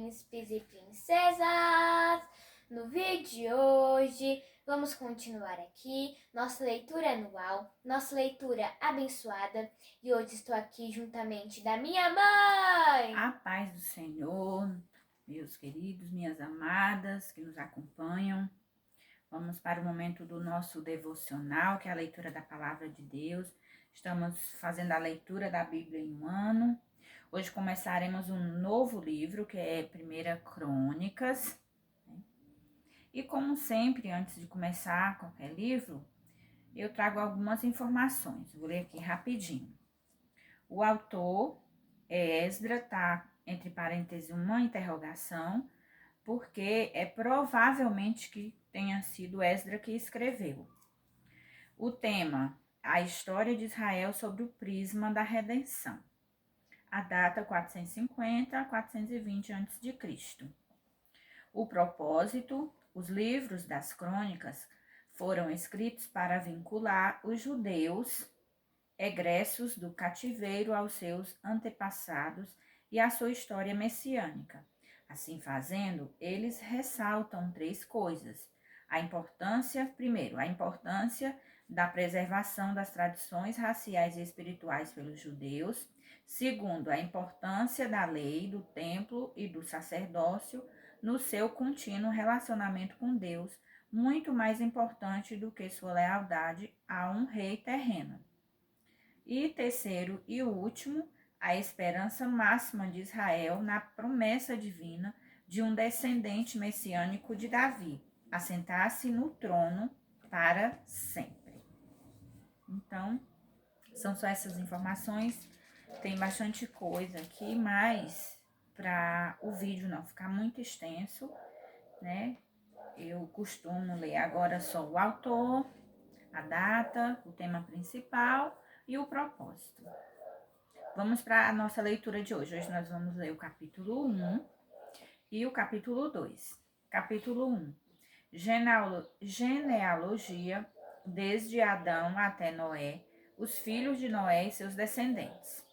príncipes e princesas! No vídeo de hoje, vamos continuar aqui nossa leitura anual, nossa leitura abençoada, e hoje estou aqui juntamente da minha mãe! A paz do Senhor, meus queridos, minhas amadas que nos acompanham. Vamos para o momento do nosso devocional, que é a leitura da Palavra de Deus. Estamos fazendo a leitura da Bíblia em um ano. Hoje começaremos um novo livro, que é 1 Crônicas. E como sempre, antes de começar qualquer livro, eu trago algumas informações. Vou ler aqui rapidinho. O autor é Esdra, tá entre parênteses uma interrogação, porque é provavelmente que tenha sido Esdra que escreveu. O tema, a história de Israel sob o prisma da redenção. A data 450 a 420 a.C. O propósito, os livros das crônicas foram escritos para vincular os judeus egressos do cativeiro aos seus antepassados e à sua história messiânica. Assim fazendo, eles ressaltam três coisas. Primeiro, a importância da preservação das tradições raciais e espirituais pelos judeus. Segundo, a importância da lei, do templo e do sacerdócio no seu contínuo relacionamento com Deus, muito mais importante do que sua lealdade a um rei terreno. E terceiro e último, a esperança máxima de Israel na promessa divina de um descendente messiânico de Davi, assentar-se no trono para sempre. Então, são só essas informações. Tem bastante coisa aqui, mas para o vídeo não ficar muito extenso, né? Eu costumo ler agora só o autor, a data, o tema principal e o propósito. Vamos para a nossa leitura de hoje. Hoje nós vamos ler o capítulo 1 e o capítulo 2. Capítulo 1. Genealogia desde Adão até Noé, os filhos de Noé e seus descendentes.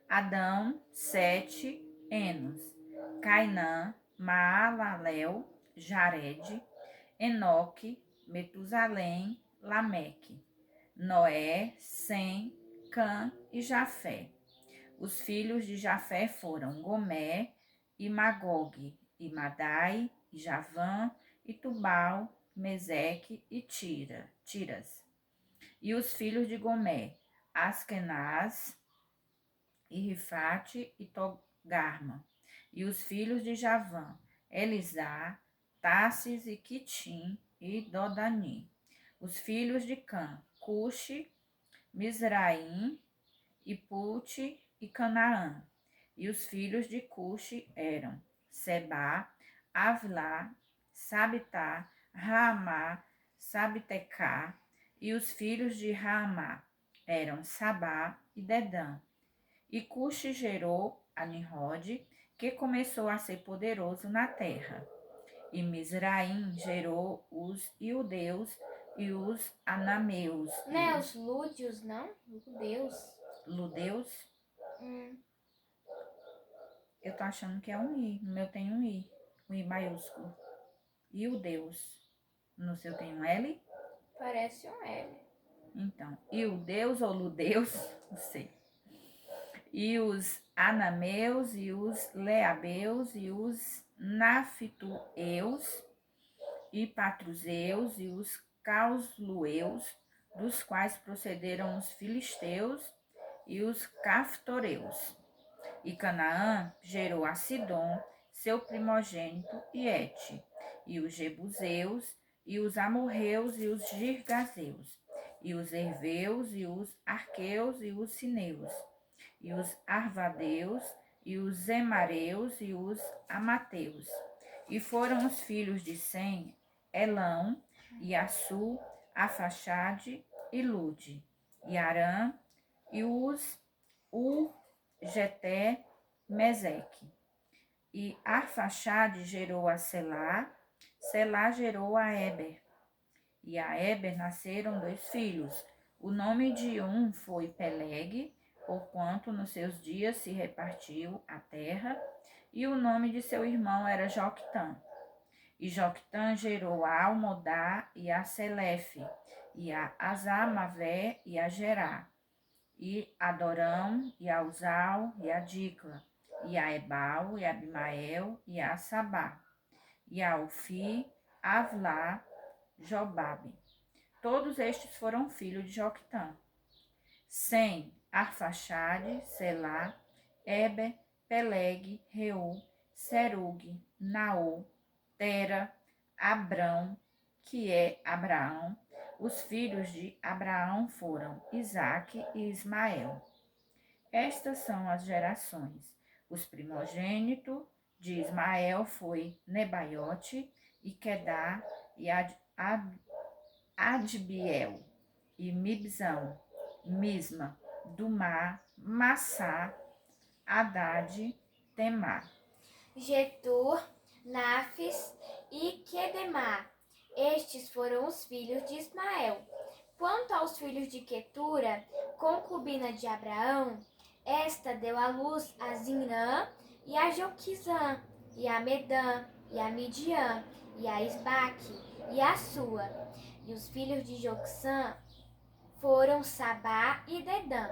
Adão, Sete, Enos, Cainã, Maalalel, Jared, Enoque, Metusalém, Lameque, Noé, Sem, Cã e Jafé. Os filhos de Jafé foram Gomé e Magogue, e Madai, e Javã, e Tubal, Meseque e Tiras. E os filhos de Gomé, Askenaz, e Rifate e Togarma. E os filhos de Javã, Elisá, Tassis e Quitim e Dodani. Os filhos de Cã, Cuxi, Misraim e Pute e Canaã. E os filhos de Cuxi eram Sebá, Avlá, Sabitá, Raamá, Sabtecá. E os filhos de Raamá eram Sabá e Dedã. E Cuxi gerou a Nimrode, que começou a ser poderoso na terra. E Misraim gerou os iudeus e os anameus. Não é os lúdios, não? Ludeus. Ludeus? Eu tô achando que é um I. No meu tem um I maiúsculo. Iudeus. No seu tem um L? Parece um L. Então, iudeus ou ludeus? Não sei. E os anameus, e os leabeus, e os naftueus, e patruseus, e os causlueus, dos quais procederam os filisteus e os caftoreus. E Canaã gerou a Sidom, seu primogênito, e Et, e os jebuseus, e os amorreus, e os girgazeus, e os herveus, e os arqueus, e os sineus, e os arvadeus, e os zemareus, e os amateus. E foram os filhos de Sem, Elão, e Assu, Afaxade e Lude, e Arã, e os Jeté, Meseque. E Arfaxade gerou a Selá, Selá gerou a Eber. E a Eber nasceram dois filhos. O nome de um foi Peleg, porquanto nos seus dias se repartiu a terra, e o nome de seu irmão era Joctã. E Joctã gerou a Almodá e a Selefe, e a Azamavé e a Gerá, e a Dorão, e a Uzal, e a Dicla, e a Ebal, e a Abimael, e a Sabá, e a Ufi, Avlá, Jobabe. Todos estes foram filhos de Joctã. Sem, Arfaxade, Selá, Eber, Peleg, Reu, Serug, Naô, Tera, Abrão, que é Abraão. Os filhos de Abraão foram Isaque e Ismael. Estas são as gerações. Os primogênitos de Ismael foi Nebaiote e Quedá e Adbiel e Mibzão, Misma, Dumá, Massá, Haddad, Temá. Getur, Nafis e Quedemá. Estes foram os filhos de Ismael. Quanto aos filhos de Quetura, concubina de Abraão, esta deu à luz a Zinrã e a Joquizã, e a Medã, e a Midian, e a Isbaque, e a Sua. E os filhos de Joquizã foram Sabá e Dedã.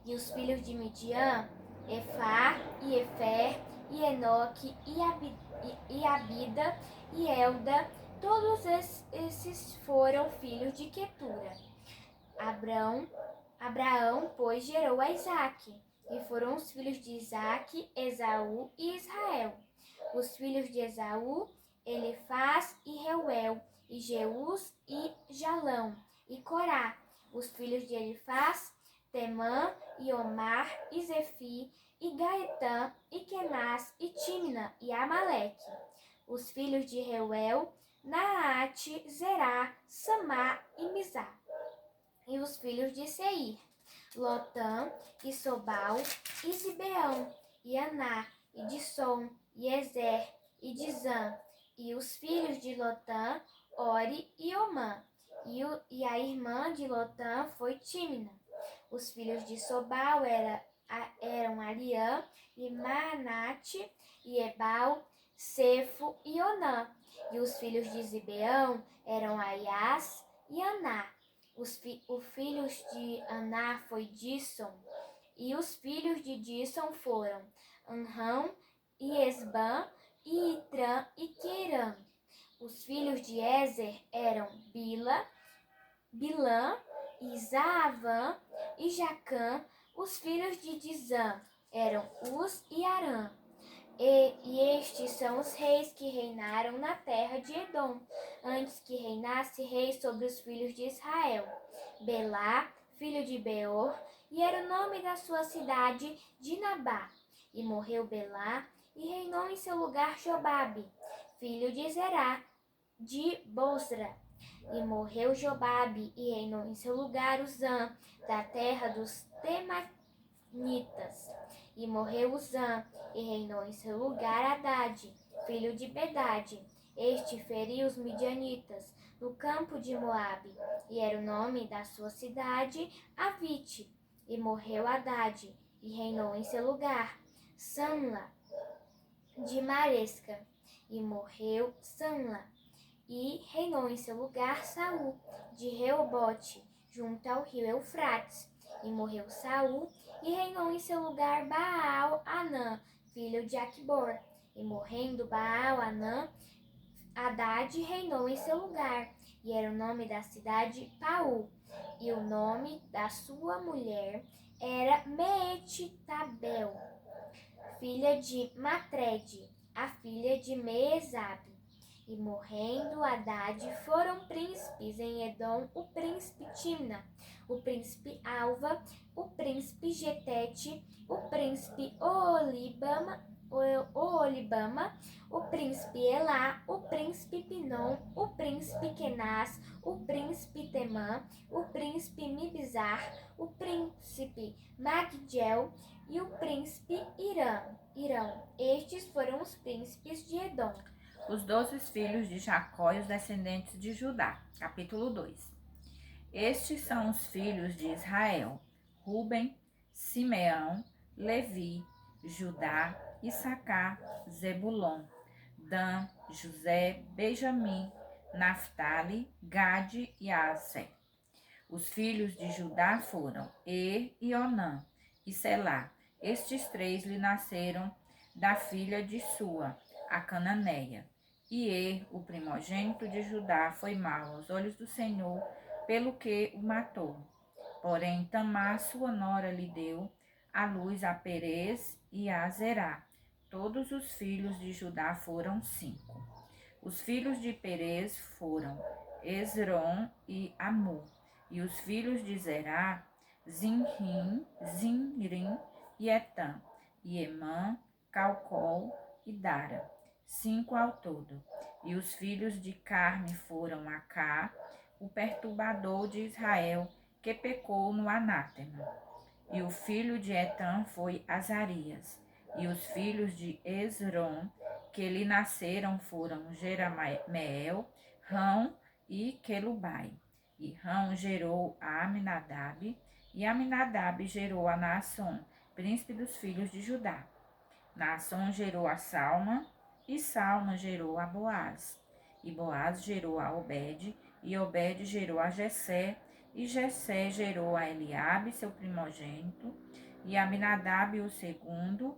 E os filhos de Midian, Efá e Efer, e Enoque, e Abida, e Elda. Todos esses foram filhos de Quetura. Abraão, pois, gerou a Isaque, e foram os filhos de Isaque, Esaú e Israel. Os filhos de Esaú, Elifaz e Reuel, e Jeus e Jalão, e Corá. Os filhos de Elifaz, Temã e Omar e Zefi, e Gaetã, e Kenaz, e Timna, e Amaleque. Os filhos de Reuel, Naate, Zerá, Samá e Mizá. E os filhos de Seir, Lotã, e Sobal, e Zibeão, e Aná, e Dissom, e Ezer, e Dizã. E os filhos de Lotã, Ori e Omã. E a irmã de Lotã foi Timna. Os filhos de Sobal eram Ariã, e Maanate, e Ebal, Sefo e Onã. E os filhos de Zibeão eram Aias e Aná. Os filhos de Aná foi Disson. E os filhos de Disson foram Anrão e Esbã, e Itrã e Querã. Os filhos de Ezer eram Bilã, e Zaavã e Jacã. Os filhos de Dizã eram Uz e Arã. E estes são os reis que reinaram na terra de Edom, antes que reinasse rei sobre os filhos de Israel. Belá, filho de Beor, e era o nome da sua cidade Dinabá. E morreu Belá, e reinou em seu lugar Jobabe, filho de Zerá, de Bosra. E morreu Jobabe, e reinou em seu lugar Uzã, da terra dos Temanitas. E morreu Uzã, e reinou em seu lugar Haddad, filho de Bedade. Este feriu os midianitas no campo de Moabe, e era o nome da sua cidade Avite. E morreu Haddad, e reinou em seu lugar Samla, de Maresca. E morreu Samla, e reinou em seu lugar Saul, de Reobote, junto ao rio Eufrates. E morreu Saul, e reinou em seu lugar Baal-Anã, filho de Aquibor. E morrendo Baal-Anã, Haddad reinou em seu lugar, e era o nome da cidade Paú. E o nome da sua mulher era Meetitabel, filha de Matred, a filha de Meezabe. E morrendo Haddad, foram príncipes em Edom o príncipe Timna, o príncipe Alva, o príncipe Getete, o príncipe Oolibama, o príncipe Elá, o príncipe Pinom, o príncipe Kenaz, o príncipe Temã, o príncipe Mibzar, o príncipe Magdiel e o príncipe Irão. Estes foram os príncipes de Edom. Os 12 filhos de Jacó e os descendentes de Judá. Capítulo 2. Estes são os filhos de Israel: Ruben, Simeão, Levi, Judá, Issacar, Zebulon, Dan, José, Benjamim, Naftali, Gade e Aser. Os filhos de Judá foram e Onã e Selá. Estes três lhe nasceram da filha de Sua, a cananeia. E o primogênito de Judá, foi mau aos olhos do Senhor, pelo que o matou. Porém, Tamar, sua nora, lhe deu à luz a Perez e a Zerá. Todos os filhos de Judá foram 5. Os filhos de Perez foram Esrom e Amu. E os filhos de Zerá, Zinrim e Etam, e Emã, Calcol e Dara, 5 ao todo. E os filhos de Carme foram Acá, o perturbador de Israel, que pecou no anátema. E o filho de Etam foi Azarias. E os filhos de Esrom, que lhe nasceram, foram Jerameel, Rão e Quelubai. E Rão gerou a Aminadab, e Aminadab gerou a Naasson, príncipe dos filhos de Judá. Naasson gerou a Salma, e Salma gerou a Boaz. E Boaz gerou a Obed, e Obed gerou a Jessé, e Jessé gerou a Eliabe, seu primogênito, e Aminadab o segundo,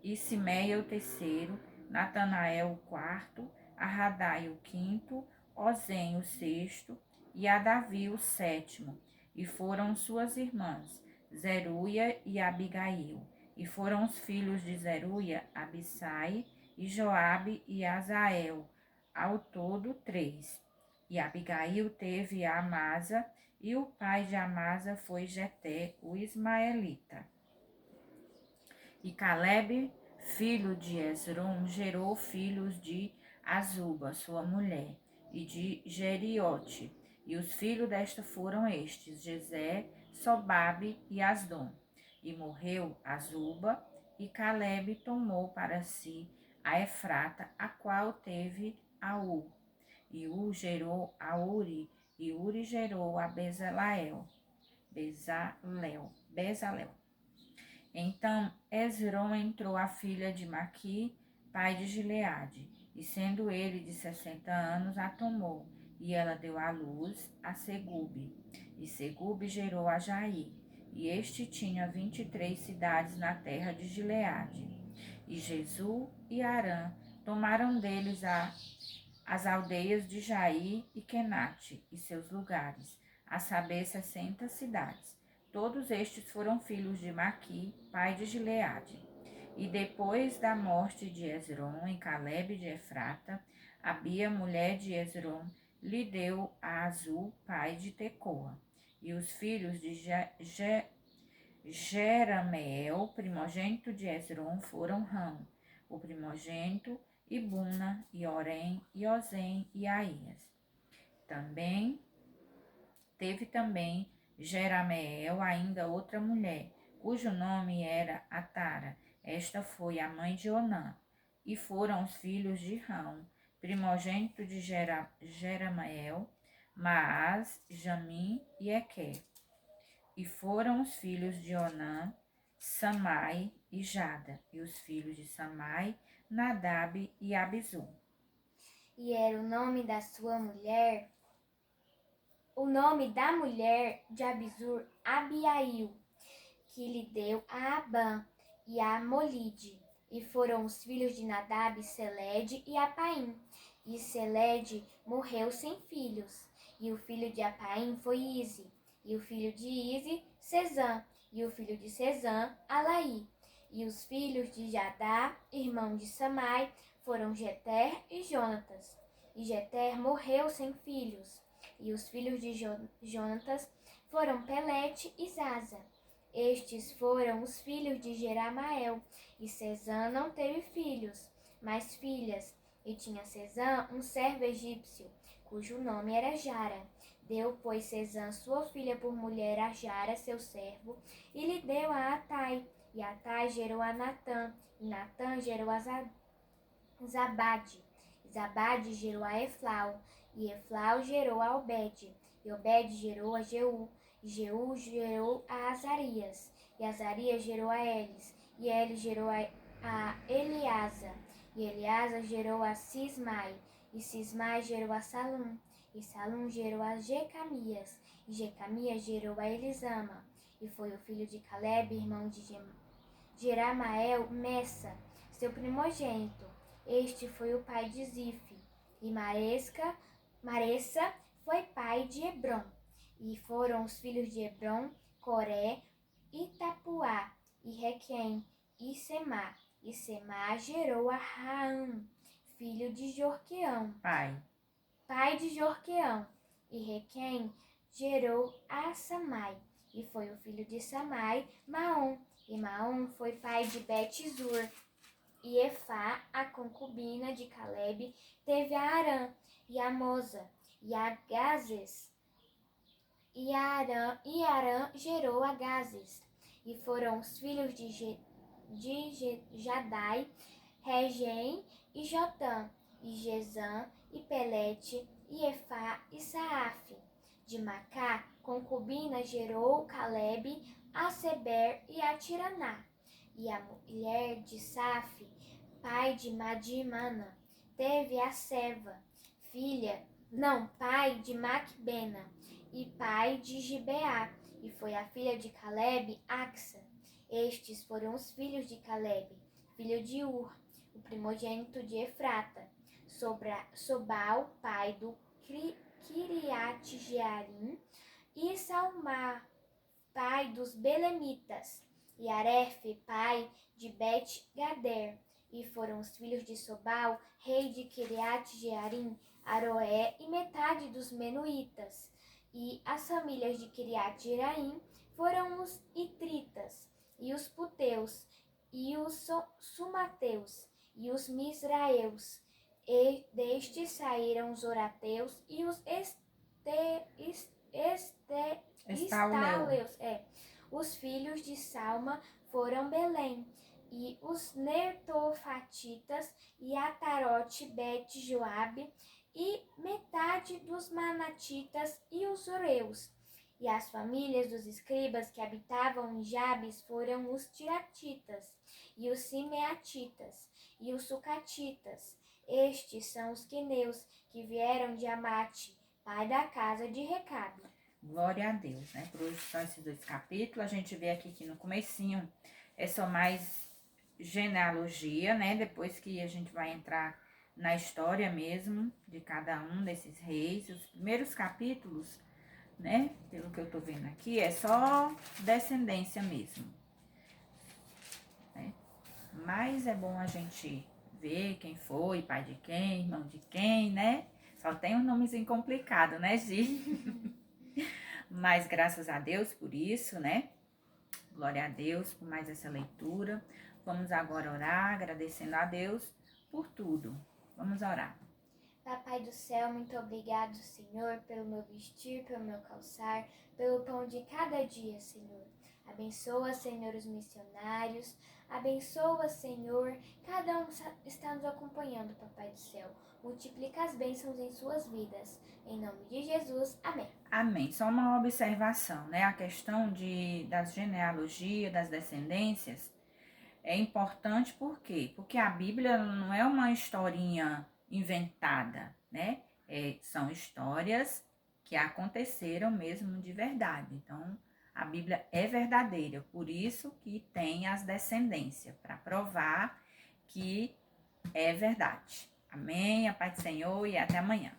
e Simeia o terceiro, Natanael o quarto, Arradai o quinto, Ozem o sexto, e a Davi o sétimo. E foram suas irmãs, Zeruia e Abigail. E foram os filhos de Zeruia, Abissai, e Joabe e Azael, ao todo 3. E Abigail teve a Amasa, e o pai de Amasa foi Jeté, o ismaelita. E Calebe, filho de Esrom, gerou filhos de Azuba, sua mulher, e de Jeriote. E os filhos desta foram estes, Jezé, Sobabe e Asdom. E morreu Azuba, e Calebe tomou para si a Efrata, a qual teve a Ur. E Ur gerou a Uri, e Uri gerou a Bezalel. Então Esrom entrou a filha de Maqui, pai de Gileade, e sendo ele de 60 anos, a tomou, e ela deu à luz a Segube. E Segube gerou a Jair, e este tinha 23 cidades na terra de Gileade. E Jesus e Arã tomaram deles as aldeias de Jair e Quenate e seus lugares, a saber 60 cidades. Todos estes foram filhos de Maqui, pai de Gileade. E depois da morte de Esrom, em Calebe de Efrata, Abia, mulher de Esrom, lhe deu a Azul, pai de Tecoa. E os filhos de Jerameel, primogênito de Esrom, foram Rão, o primogênito, e Buna, e Orém, e Ozem, e Aías. Teve também Jerameel ainda outra mulher, cujo nome era Atara. Esta foi a mãe de Onã. E foram os filhos de Rão, primogênito de Jerameel, Maás, Jamim e Equer. E foram os filhos de Onã, Samai e Jada. E os filhos de Samai, Nadab e Abisu. E era o nome da sua mulher, o nome da mulher de Abisur, Abiail, que lhe deu a Abã e a Molide. E foram os filhos de Nadab, Selede e Apaim. E Selede morreu sem filhos. E o filho de Apaim foi Ize. E o filho de Ize, Sezã. E o filho de Sezã, Alaí. E os filhos de Jadá, irmão de Samai, foram Jeter e Jonatas. E Jeter morreu sem filhos. E os filhos de Jonatas foram Pelete e Zaza. Estes foram os filhos de Jeramael. E Sezã não teve filhos, mas filhas. E tinha Sezã um servo egípcio, cujo nome era Jara. Deu, pois, Sezã sua filha por mulher a Jara, seu servo, e lhe deu a Atai. E Atai gerou a Natã, e Natã gerou a Zabade. Zabade gerou a Eflau, e Eflau gerou a Obed. E Obed gerou a Jeú, e Jeú gerou a Azarias. e Azarias gerou a Elis, e Elis gerou a Eleasa, e Eleasa gerou a Sismai, e Sismai gerou a Salum, e Salum gerou a Jecamias, e Jecamias gerou a Elisama, e foi o filho de Caleb, irmão de Jeramael, Messa, seu primogênito. Este foi o pai de Zife, e Maressa foi pai de Hebron. E foram os filhos de Hebron, Coré, e Tapuá, e Requem, e Semá. E Semá gerou a Raam, filho de Jorqueão, pai de Jorqueão. E Requem gerou a Samai, e foi o filho de Samai, Maom. E Maom foi pai de Bet-zur. E Efá, a concubina de Caleb, teve a Arã, e a Moza, e a Gazes. E Arã gerou a Gazes. E foram os filhos de Jadai, Regem e Jotã, e Gesam, e Pelete, e Efá, e Saafe. De Macá, concubina, gerou Caleb, a Seber e a Tiraná. E a mulher de Safe, pai de Madimana, teve a Seva, pai de Macbena, e pai de Gibeá, e foi a filha de Caleb, Axa. Estes foram os filhos de Caleb, filho de Ur, o primogênito de Efrata, Sobal, pai do Kiriat-Jearim, e Salmá, pai dos Belemitas, e Arefe, pai de Bet-Gader. E foram os filhos de Sobal, rei de Kiriat-Jearim, Aroé e metade dos Menuítas. E as famílias de Kiriat-Jearim foram os Itritas, e os Puteus, e os Sumateus, e os Misraeus. E destes saíram os Orateus e os Estaleus. Os filhos de Salma foram Belém, e os Netofatitas, e Atarote, Bet-Joabe, e metade dos Manatitas e os Ureus. E as famílias dos escribas que habitavam em Jabes foram os Tiratitas, e os Simeatitas, e os Sucatitas. Estes são os queneus que vieram de Amate, pai da casa de Recabe. Glória a Deus, né? Por hoje são esses 2 capítulos. A gente vê aqui que no comecinho é só mais genealogia, né? Depois que a gente vai entrar na história mesmo de cada um desses reis. Os primeiros capítulos, né? Pelo que eu tô vendo aqui, é só descendência mesmo, né? Mas é bom a gente ver quem foi, pai de quem, irmão de quem, né? Só tem um nomezinho complicado, né, Gi? Mas graças a Deus por isso, né? Glória a Deus por mais essa leitura. Vamos agora orar, agradecendo a Deus por tudo. Vamos orar. Papai do céu, muito obrigado, Senhor, pelo meu vestir, pelo meu calçar, pelo pão de cada dia, Senhor. Abençoa, Senhor, os missionários. Abençoa, Senhor, cada um está nos acompanhando, Papai do céu. Multiplica as bênçãos em suas vidas. Em nome de Jesus, amém. Amém. Só uma observação, né? A questão das genealogias, das descendências, é importante por quê? Porque a Bíblia não é uma historinha inventada, né? São histórias que aconteceram mesmo de verdade. Então, a Bíblia é verdadeira, por isso que tem as descendências, para provar que é verdade. Amém? A paz do Senhor e até amanhã.